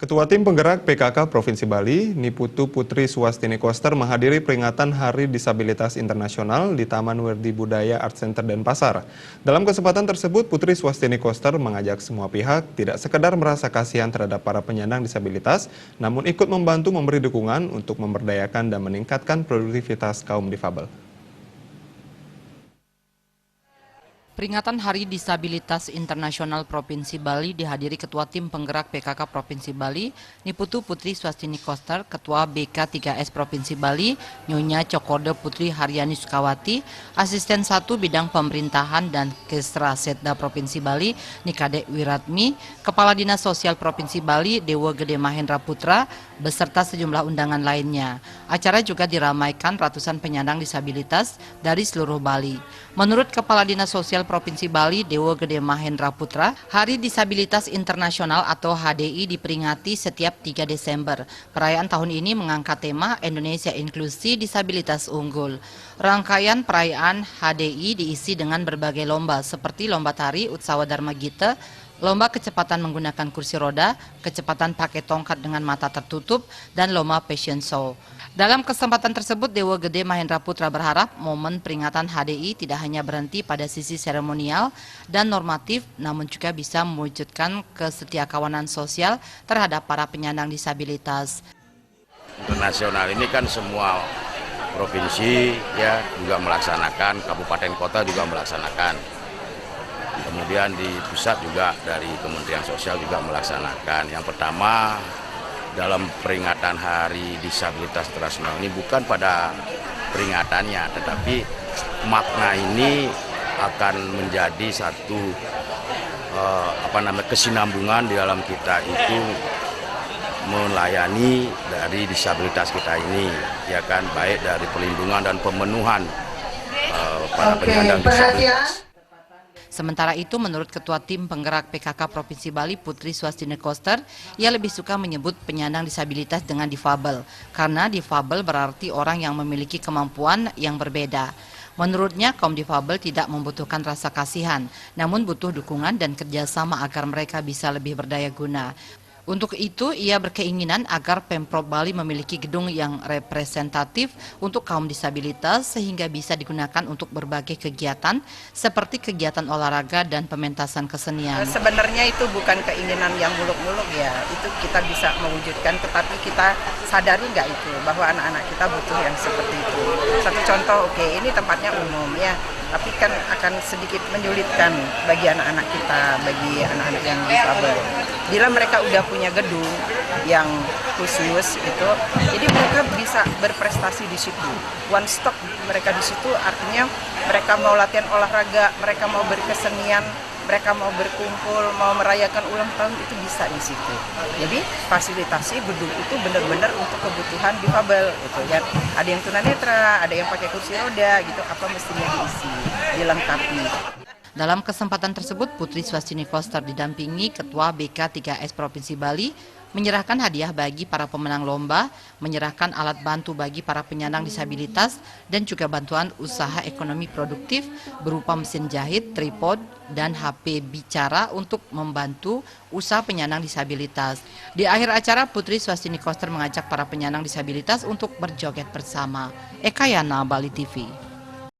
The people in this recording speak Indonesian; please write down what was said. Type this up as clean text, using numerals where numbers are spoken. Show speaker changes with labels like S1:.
S1: Ketua Tim Penggerak PKK Provinsi Bali, Niputu Putri Swastini Koster menghadiri peringatan Hari Disabilitas Internasional di Taman Werdi Budaya Art Center Denpasar. Dalam kesempatan tersebut, Putri Swastini Koster mengajak semua pihak tidak sekedar merasa kasihan terhadap para penyandang disabilitas, namun ikut membantu memberi dukungan untuk memberdayakan dan meningkatkan produktivitas kaum difabel.
S2: Peringatan Hari Disabilitas Internasional Provinsi Bali dihadiri Ketua Tim Penggerak PKK Provinsi Bali, Niputu Putri Swastini Koster, Ketua BK3S Provinsi Bali, Nyonya Cokorda Putri Haryani Sukawati, Asisten 1 Bidang Pemerintahan dan Kesra Setda Provinsi Bali, Nikade Wiratmi, Kepala Dinas Sosial Provinsi Bali, Dewa Gede Mahendra Putra, beserta sejumlah undangan lainnya. Acara juga diramaikan ratusan penyandang disabilitas dari seluruh Bali. Menurut Kepala Dinas Sosial Provinsi Bali, Dewa Gede Mahendra Putra, Hari Disabilitas Internasional atau HDI diperingati setiap 3 Desember. Perayaan tahun ini mengangkat tema Indonesia Inklusi Disabilitas Unggul. Rangkaian perayaan HDI diisi dengan berbagai lomba seperti lomba tari Utsawa Dharma Gita, lomba kecepatan menggunakan kursi roda, kecepatan pakai tongkat dengan mata tertutup, dan lomba fashion show. Dalam kesempatan tersebut, Dewa Gede Mahendra Putra berharap momen peringatan HDI tidak hanya berhenti pada sisi seremonial dan normatif, namun juga bisa mewujudkan kesetiakawanan sosial terhadap para penyandang disabilitas.
S3: Internasional ini kan semua provinsi ya juga melaksanakan, kabupaten kota juga melaksanakan. Kemudian di pusat juga dari Kementerian Sosial juga melaksanakan. Yang pertama, dalam peringatan Hari Disabilitas Internasional ini bukan pada peringatannya, tetapi makna ini akan menjadi satu kesinambungan di dalam kita itu melayani dari disabilitas kita ini, ya kan, baik dari perlindungan dan pemenuhan para penyandang disabilitas.
S2: Sementara itu, menurut Ketua Tim Penggerak PKK Provinsi Bali, Putri Swastini Koster, ia lebih suka menyebut penyandang disabilitas dengan difabel, karena difabel berarti orang yang memiliki kemampuan yang berbeda. Menurutnya, kaum difabel tidak membutuhkan rasa kasihan, namun butuh dukungan dan kerjasama agar mereka bisa lebih berdaya guna. Untuk itu, ia berkeinginan agar Pemprov Bali memiliki gedung yang representatif untuk kaum disabilitas sehingga bisa digunakan untuk berbagai kegiatan seperti kegiatan olahraga dan pementasan kesenian.
S4: Sebenarnya itu bukan keinginan yang muluk-muluk ya, itu kita bisa mewujudkan, tetapi kita sadari nggak itu bahwa anak-anak kita butuh yang seperti itu. Satu contoh, oke, ini tempatnya umum ya, tapi kan akan sedikit menyulitkan bagi anak-anak kita, bagi anak-anak yang difabel. Bila mereka udah punya gedung yang khusus itu, jadi mereka bisa berprestasi di situ. One stop mereka di situ, artinya mereka mau latihan olahraga, mereka mau berkesenian, mereka mau berkumpul, mau merayakan ulang tahun, itu bisa di situ. Jadi fasilitasi gedung itu benar-benar untuk kebutuhan difabel gitu ya. Ada yang tunanetra, ada yang pakai kursi roda gitu, apa mestinya diisi, dilengkapi.
S2: Dalam kesempatan tersebut, Putri Swastini Koster didampingi Ketua BK3S Provinsi Bali, menyerahkan hadiah bagi para pemenang lomba, menyerahkan alat bantu bagi para penyandang disabilitas, dan juga bantuan usaha ekonomi produktif berupa mesin jahit, tripod, dan HP bicara untuk membantu usaha penyandang disabilitas. Di akhir acara, Putri Swastini Koster mengajak para penyandang disabilitas untuk berjoget bersama. Eka Yana, Bali TV.